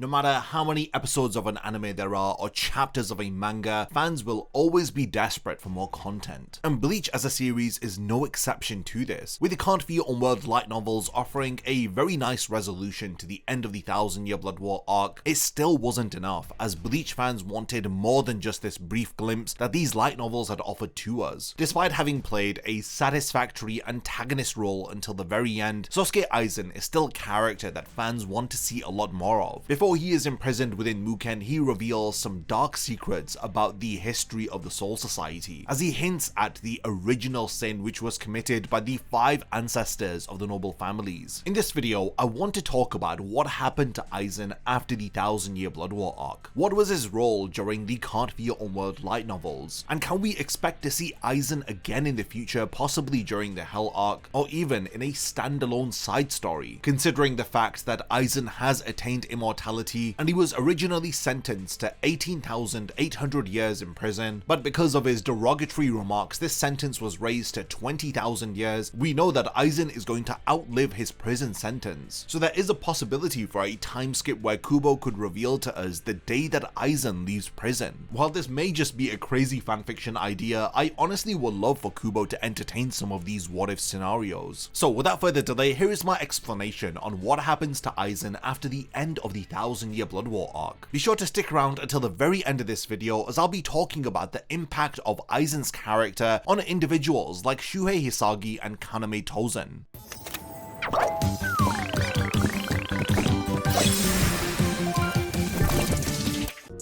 No matter how many episodes of an anime there are or chapters of a manga, fans will always be desperate for more content. And Bleach as a series is no exception to this, with the Can't Be Your Own World light novels offering a very nice resolution to the end of the 1,000 Year Blood War arc. It still wasn't enough, as Bleach fans wanted more than just this brief glimpse that these light novels had offered to us. Despite having played a satisfactory antagonist role until the very end, Sosuke Aizen is still a character that fans want to see a lot more of. Before he is imprisoned within Muken, he reveals some dark secrets about the history of the Soul Society, as he hints at the original sin which was committed by the 5 ancestors of the noble families. In this video, I want to talk about what happened to Aizen after the 1,000 Year Blood War arc. What was his role during the Can't Be Your Own World light novels? And can we expect to see Aizen again in the future, possibly during the Hell arc, or even in a standalone side story, considering the fact that Aizen has attained immortality and he was originally sentenced to 18,800 years in prison, but because of his derogatory remarks, this sentence was raised to 20,000 years. We know that Aizen is going to outlive his prison sentence, so there is a possibility for a time skip where Kubo could reveal to us the day that Aizen leaves prison. While this may just be a crazy fanfiction idea, I honestly would love for Kubo to entertain some of these what-if scenarios. So without further delay, here is my explanation on what happens to Aizen after the end of the 1,000 Year Blood War arc. Be sure to stick around until the very end of this video, as I'll be talking about the impact of Aizen's character on individuals like Shuhei Hisagi and Kaname Tosen.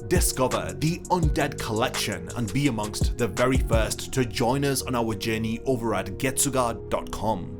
Discover the Undead Collection and be amongst the very first to join us on our journey over at getsuga.com.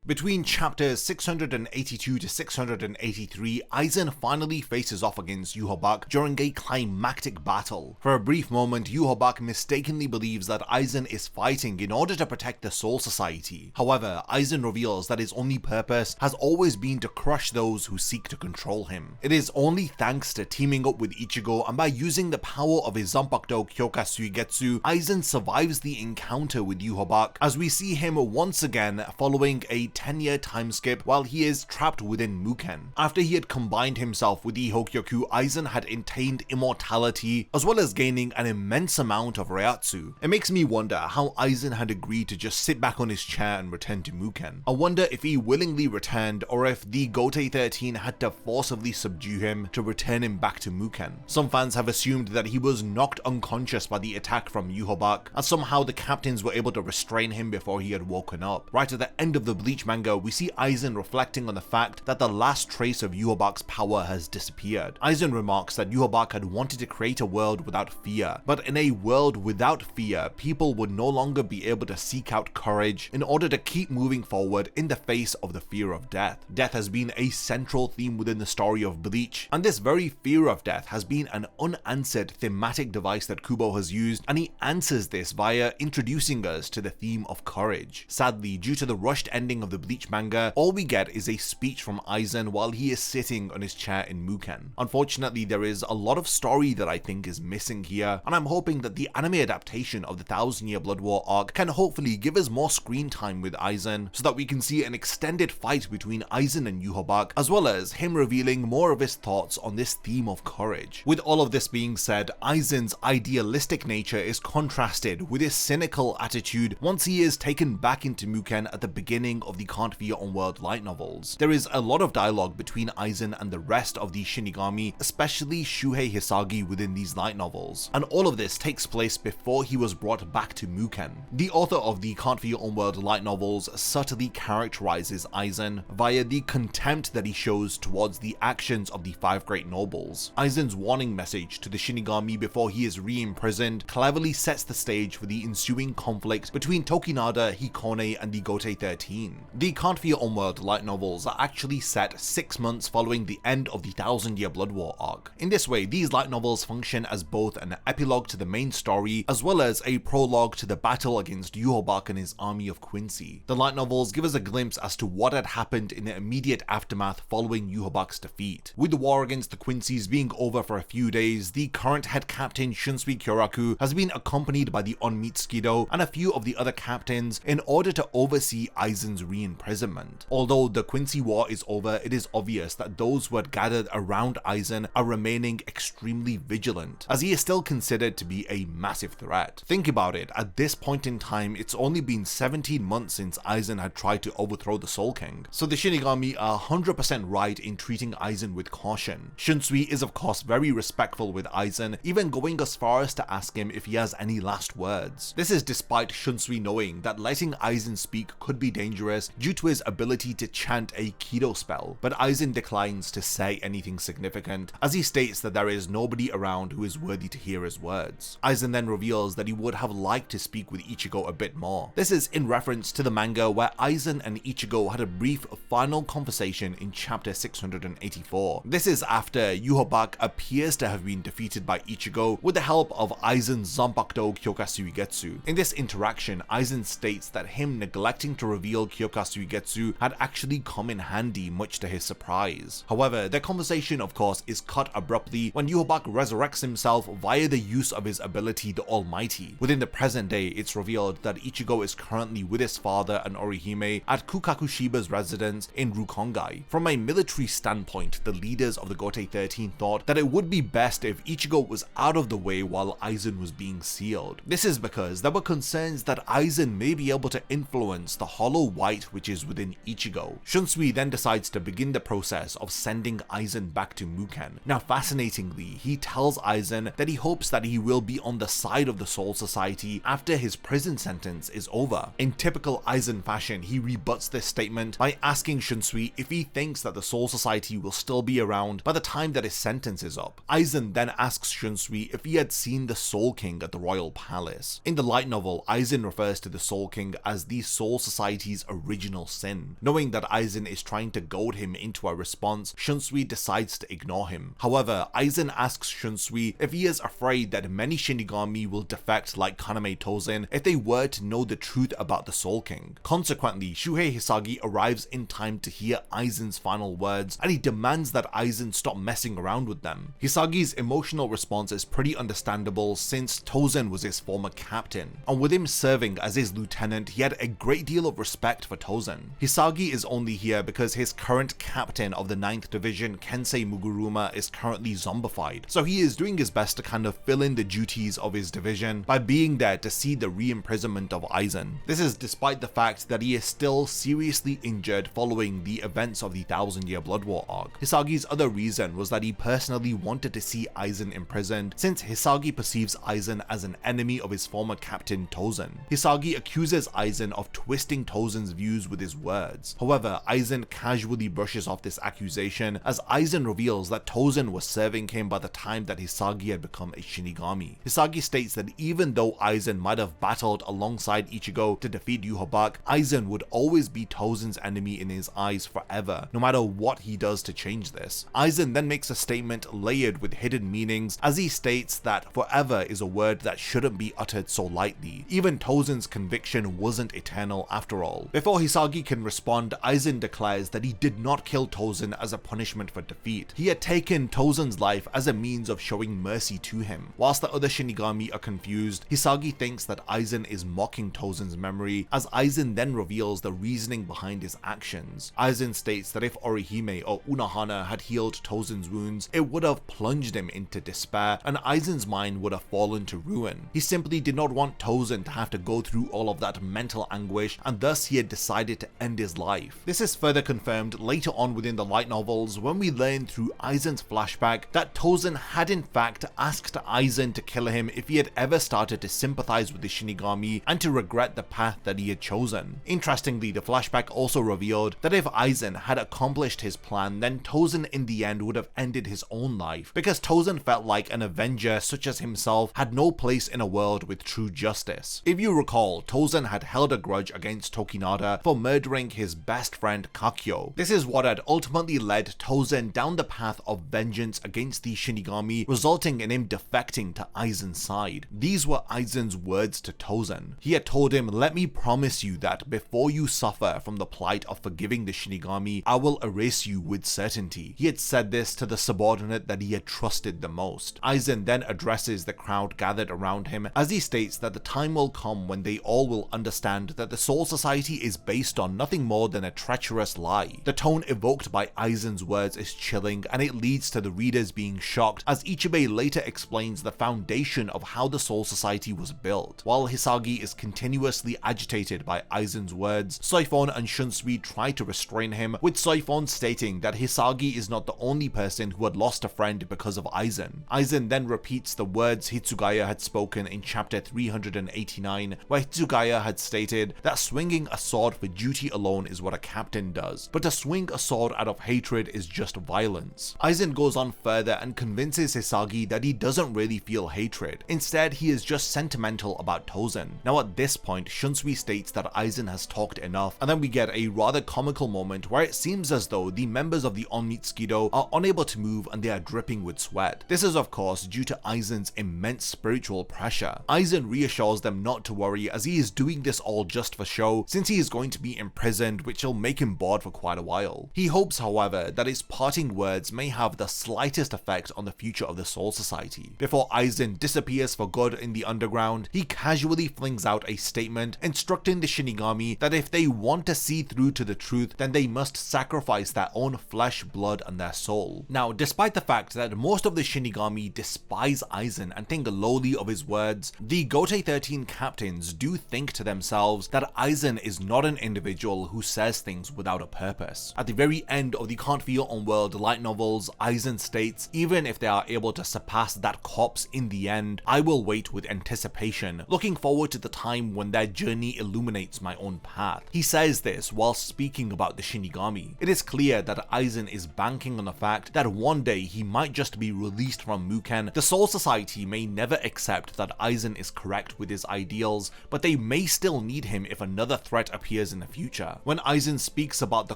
Between chapters 682 to 683, Aizen finally faces off against Yhwach during a climactic battle. For a brief moment, Yhwach mistakenly believes that Aizen is fighting in order to protect the Soul Society. However, Aizen reveals that his only purpose has always been to crush those who seek to control him. It is only thanks to teaming up with Ichigo and by using the power of his Zanpakuto Kyoka Suigetsu, Aizen survives the encounter with Yhwach, as we see him once again following a 10-year time skip while he is trapped within Muken. After he had combined himself with the Hokyoku, Aizen had attained immortality as well as gaining an immense amount of Reiatsu. It makes me wonder how Aizen had agreed to just sit back on his chair and return to Muken. I wonder if he willingly returned or if the Gotei 13 had to forcibly subdue him to return him back to Muken. Some fans have assumed that he was knocked unconscious by the attack from Yhwach, and somehow the captains were able to restrain him before he had woken up. Right at the end of the Bleach manga, we see Aizen reflecting on the fact that the last trace of Yhwach's power has disappeared. Aizen remarks that Yhwach had wanted to create a world without fear, but in a world without fear, people would no longer be able to seek out courage in order to keep moving forward in the face of the fear of death. Death has been a central theme within the story of Bleach, and this very fear of death has been an unanswered thematic device that Kubo has used, and he answers this via introducing us to the theme of courage. Sadly, due to the rushed ending of the Bleach manga, all we get is a speech from Aizen while he is sitting on his chair in Muken. Unfortunately, there is a lot of story that I think is missing here, and I'm hoping that the anime adaptation of the 1,000 Year Blood War arc can hopefully give us more screen time with Aizen, so that we can see an extended fight between Aizen and Yhwach, as well as him revealing more of his thoughts on this theme of courage. With all of this being said, Aizen's idealistic nature is contrasted with his cynical attitude once he is taken back into Muken at the beginning of the Can't Be Your Own World light novels. There is a lot of dialogue between Aizen and the rest of the Shinigami, especially Shuhei Hisagi within these light novels, and all of this takes place before he was brought back to Muken. The author of the Can't Be Your Own World light novels subtly characterizes Aizen via the contempt that he shows towards the actions of the 5 great nobles. Aizen's warning message to the Shinigami before he is re-imprisoned cleverly sets the stage for the ensuing conflict between Tokinada, Hikone, and the Gotei 13. The Can't Be Your Own World light novels are actually set 6 months following the end of the 1,000 Year Blood War arc. In this way, these light novels function as both an epilogue to the main story as well as a prologue to the battle against Yhwach and his army of Quincy. The light novels give us a glimpse as to what had happened in the immediate aftermath following Yhwach's defeat. With the war against the Quincy's being over for a few days, the current head captain Shunsui Kyoraku has been accompanied by the Onmitsukido and a few of the other captains in order to oversee Aizen's re-imprisonment. Although the Quincy War is over, it is obvious that those who had gathered around Aizen are remaining extremely vigilant, as he is still considered to be a massive threat. Think about it, at this point in time, it's only been 17 months since Aizen had tried to overthrow the Soul King, so the Shinigami are 100% right in treating Aizen with caution. Shunsui is of course very respectful with Aizen, even going as far as to ask him if he has any last words. This is despite Shunsui knowing that letting Aizen speak could be dangerous due to his ability to chant a Kido spell, but Aizen declines to say anything significant, as he states that there is nobody around who is worthy to hear his words. Aizen then reveals that he would have liked to speak with Ichigo a bit more. This is in reference to the manga where Aizen and Ichigo had a brief final conversation in chapter 684. This is after Yhwach appears to have been defeated by Ichigo with the help of Aizen's Zanpakuto Kyokasuigetsu. In this interaction, Aizen states that him neglecting to reveal Kyokasuigetsu had actually come in handy, much to his surprise. However, their conversation of course is cut abruptly when Yhwach resurrects himself via the use of his ability the Almighty. Within the present day, it's revealed that Ichigo is currently with his father and Orihime at Kukakushiba's residence in Rukongai. From a military standpoint, the leaders of the Gotei 13 thought that it would be best if Ichigo was out of the way while Aizen was being sealed. This is because there were concerns that Aizen may be able to influence the hollow white which is within Ichigo. Shunsui then decides to begin the process of sending Aizen back to Muken. Now fascinatingly, he tells Aizen that he hopes that he will be on the side of the Soul Society after his prison sentence is over. In typical Aizen fashion, he rebuts this statement by asking Shunsui if he thinks that the Soul Society will still be around by the time that his sentence is up. Aizen then asks Shunsui if he had seen the Soul King at the Royal Palace. In the light novel, Aizen refers to the Soul King as the Soul Society's original sin. Knowing that Aizen is trying to goad him into a response, Shunsui decides to ignore him. However, Aizen asks Shunsui if he is afraid that many Shinigami will defect like Kaname Tosen if they were to know the truth about the Soul King. Consequently, Shuhei Hisagi arrives in time to hear Aizen's final words, and he demands that Aizen stop messing around with them. Hisagi's emotional response is pretty understandable since Tosen was his former captain, and with him serving as his lieutenant, he had a great deal of respect for Tosen. Hisagi is only here because his current captain of the 9th Division, Kensei Muguruma, is currently zombified, so he is doing his best to kind of fill in the duties of his division by being there to see the re-imprisonment of Aizen. This is despite the fact that he is still seriously injured following the events of the 1000-Year Blood War arc. Hisagi's other reason was that he personally wanted to see Aizen imprisoned, since Hisagi perceives Aizen as an enemy of his former captain Tosen. Hisagi accuses Aizen of twisting Tosen's views with his words. However, Aizen casually brushes off this accusation as Aizen reveals that Tosen was serving him by the time that Hisagi had become a Shinigami. Hisagi states that even though Aizen might have battled alongside Ichigo to defeat Yhwach, Aizen would always be Tosen's enemy in his eyes forever, no matter what he does to change this. Aizen then makes a statement layered with hidden meanings as he states that forever is a word that shouldn't be uttered so lightly. Even Tosen's conviction wasn't eternal after all. Before Hisagi can respond, Aizen declares that he did not kill Tosen as a punishment for defeat. He had taken Tosen's life as a means of showing mercy to him. Whilst the other Shinigami are confused, Hisagi thinks that Aizen is mocking Tosen's memory, as Aizen then reveals the reasoning behind his actions. Aizen states that if Orihime or Unohana had healed Tosen's wounds, it would have plunged him into despair and Aizen's mind would have fallen to ruin. He simply did not want Tosen to have to go through all of that mental anguish, and thus he had decided to end his life. This is further confirmed later on within the light novels when we learn through Aizen's flashback that Tosen had in fact asked Aizen to kill him if he had ever started to sympathize with the Shinigami and to regret the path that he had chosen. Interestingly, the flashback also revealed that if Aizen had accomplished his plan, then Tosen in the end would have ended his own life, because Tosen felt like an avenger such as himself had no place in a world with true justice. If you recall, Tosen had held a grudge against Tokinada for murdering his best friend Kakyo. This is what had ultimately led Tosen down the path of vengeance against the Shinigami, resulting in him defecting to Aizen's side. These were Aizen's words to Tosen. He had told him, "Let me promise you that before you suffer from the plight of forgiving the Shinigami, I will erase you with certainty." He had said this to the subordinate that he had trusted the most. Aizen then addresses the crowd gathered around him as he states that the time will come when they all will understand that the Soul Society is based on nothing more than a treacherous lie. The tone evoked by Aizen's words is chilling, and it leads to the readers being shocked as Ichibei later explains the foundation of how the Soul Society was built. While Hisagi is continuously agitated by Aizen's words, Soifon and Shunsui try to restrain him, with Soifon stating that Hisagi is not the only person who had lost a friend because of Aizen. Aizen then repeats the words Hitsugaya had spoken in chapter 389, where Hitsugaya had stated that swinging a sword for duty alone is what a captain does, but to swing a sword out of hatred is just violence. Aizen goes on further and convinces Hisagi that he doesn't really feel hatred. Instead, he is just sentimental about Tosen. Now at this point, Shunsui states that Aizen has talked enough, and then we get a rather comical moment where it seems as though the members of the Onmitsukido are unable to move and they are dripping with sweat. This is of course due to Aizen's immense spiritual pressure. Aizen reassures them not to worry, as he is doing this all just for show, since he is going to be imprisoned, which will make him bored for quite a while. He hopes, however, that his parting words may have the slightest effect on the future of the Soul Society. Before Aizen disappears for good in the underground, he casually flings out a statement instructing the Shinigami that if they want to see through to the truth, then they must sacrifice their own flesh, blood, and their soul. Now, despite the fact that most of the Shinigami despise Aizen and think lowly of his words, the Gotei 13 captains do think to themselves that Aizen is not an individual who says things without a purpose. At the very end of the Can't Feel Unworld light novels, Aizen states, even if they are able to surpass that corpse in the end, I will wait with anticipation, looking forward to the time when their journey illuminates my own path. He says this while speaking about the Shinigami. It is clear that Aizen is banking on the fact that one day he might just be released from Muken. The Soul Society may never accept that Aizen is correct with his ideals, but they may still need him if another threat appears in the future. When Aizen speaks about the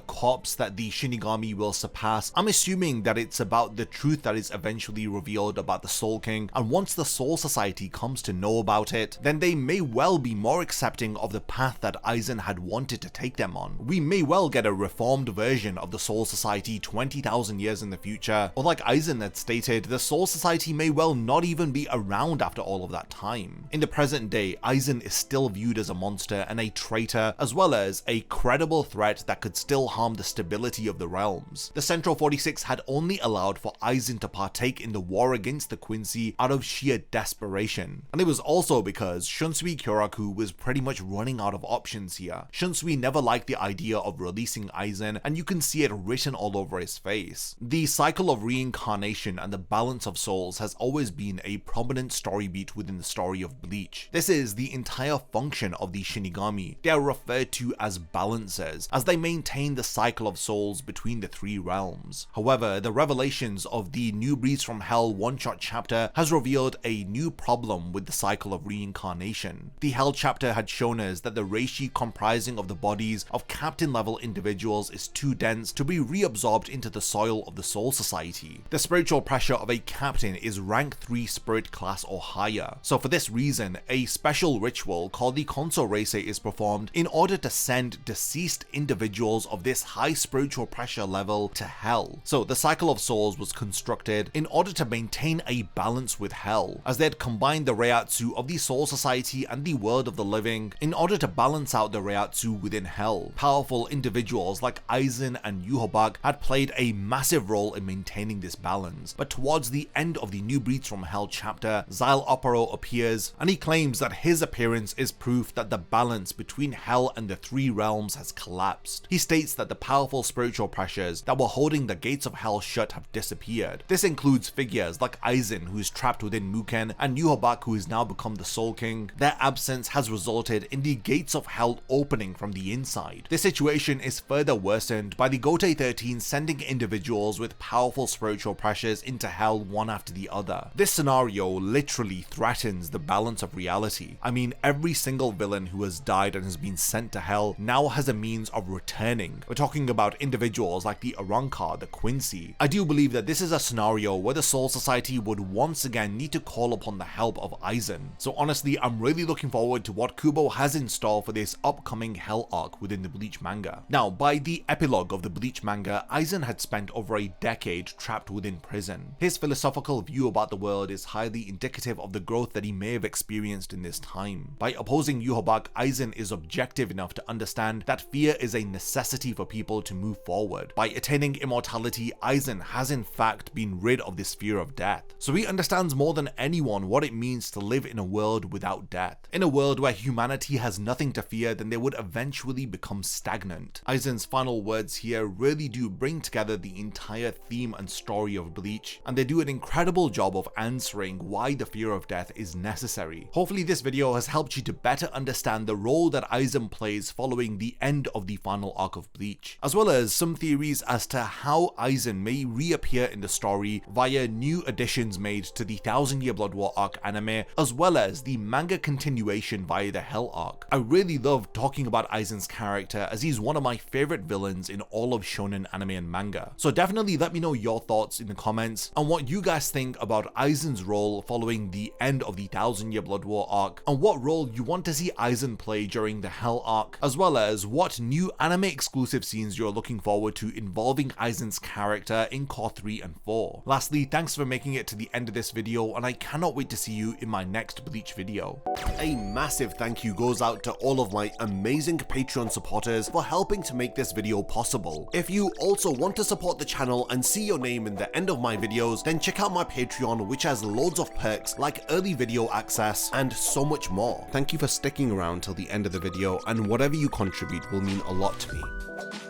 corpse that the Shinigami will surpass, I'm assuming that it's about the truth that is eventually revealed about the Soul King, and once the Soul Society comes to know about it, then they may well be more accepting of the path that Aizen had wanted to take them on. We may well get a reformed version of the Soul Society 20,000 years in the future, or like Aizen had stated, the Soul Society may well not even be around after all of that time. In the present day, Aizen is still viewed as a monster and a traitor, as well as a credible threat that could still harm the stability of the realms. The Central 46 had only allowed for Aizen to partake in the war against the Quincy out of sheer desperation, and it was also because Shunsui Kyoraku was pretty much running out of options here. Shunsui never liked the idea of releasing Aizen, and you can see it written all over his face. The cycle of reincarnation and the balance of souls has always been a prominent story beat within the story of Bleach. This is the entire function of the Shinigami. They are referred to as balancers, as they maintain the cycle of souls between the three realms. However, the revelations of the New Breeds from Hell one-shot chapter has revealed a new problem with the cycle of reincarnation. The Hell chapter had shown us that the reishi comprising of the bodies of captain-level individuals is too dense to be reabsorbed into the soil of the Soul Society. The spiritual pressure of a captain is rank 3 spirit class or higher, so for this reason, a special ritual called the Konso Reise is performed in order to send deceased individuals of this high spiritual pressure level to Hell. So the cycle of souls was constructed in order to maintain a balance with Hell, as they had combined the Reiatsu of the Soul Society and the world of the living in order to balance out the Reiatsu within Hell. Powerful individuals like Aizen and Yhwach had played a massive role in maintaining this balance, but towards the end of the New Breeds from Hell chapter, Xyle Opero appears, and he claims that his appearance is proof that the balance between Hell and the three realms has collapsed. He states that the powerful spiritual pressures that were holding the gates of Hell shut have disappeared. This includes figures like Aizen, who is trapped within Muken, and Yhwach, who has now become the Soul King. Their absence has resulted in the gates of Hell opening from the inside. This situation is further worsened by the Gotei 13 sending individuals with powerful spiritual pressures into Hell one after the other. This scenario literally threatens the balance of reality. I mean, every single villain who has died and has been sent to Hell now has a means of returning. We're talking about individuals like the Arrancar, the Quincy. I do believe that this is a scenario where the Soul Society would once again need to call upon the help of Aizen. So honestly, I'm really looking forward to what Kubo has in store for this upcoming Hell arc within the Bleach manga. Now, by the epilogue of the Bleach manga, Aizen had spent over a decade trapped within prison. His philosophical view about the world is highly indicative of the growth that he may have experienced in this time. By opposing Yhwach, Aizen is objective enough to to understand that fear is a necessity for people to move forward. By attaining immortality, Aizen has in fact been rid of this fear of death. So he understands more than anyone what it means to live in a world without death. In a world where humanity has nothing to fear, then they would eventually become stagnant. Aizen's final words here really do bring together the entire theme and story of Bleach, and they do an incredible job of answering why the fear of death is necessary. Hopefully this video has helped you to better understand the role that Aizen plays following the end of the final arc of Bleach, as well as some theories as to how Aizen may reappear in the story via new additions made to the 1000-Year Blood War arc anime, as well as the manga continuation via the Hell arc. I really love talking about Aizen's character, as he's one of my favorite villains in all of shonen anime and manga. So definitely let me know your thoughts in the comments and what you guys think about Aizen's role following the end of the 1000-Year Blood War arc, and what role you want to see Aizen play during the Hell arc, as well as what new anime exclusive scenes you're looking forward to involving Aizen's character in Core 3 and 4. Lastly, thanks for making it to the end of this video, and I cannot wait to see you in my next Bleach video. A massive thank you goes out to all of my amazing Patreon supporters for helping to make this video possible. If you also want to support the channel and see your name in the end of my videos, then check out my Patreon, which has loads of perks like early video access and so much more. Thank you for sticking around till the end of the video, and whatever you contribute will mean a lot to me.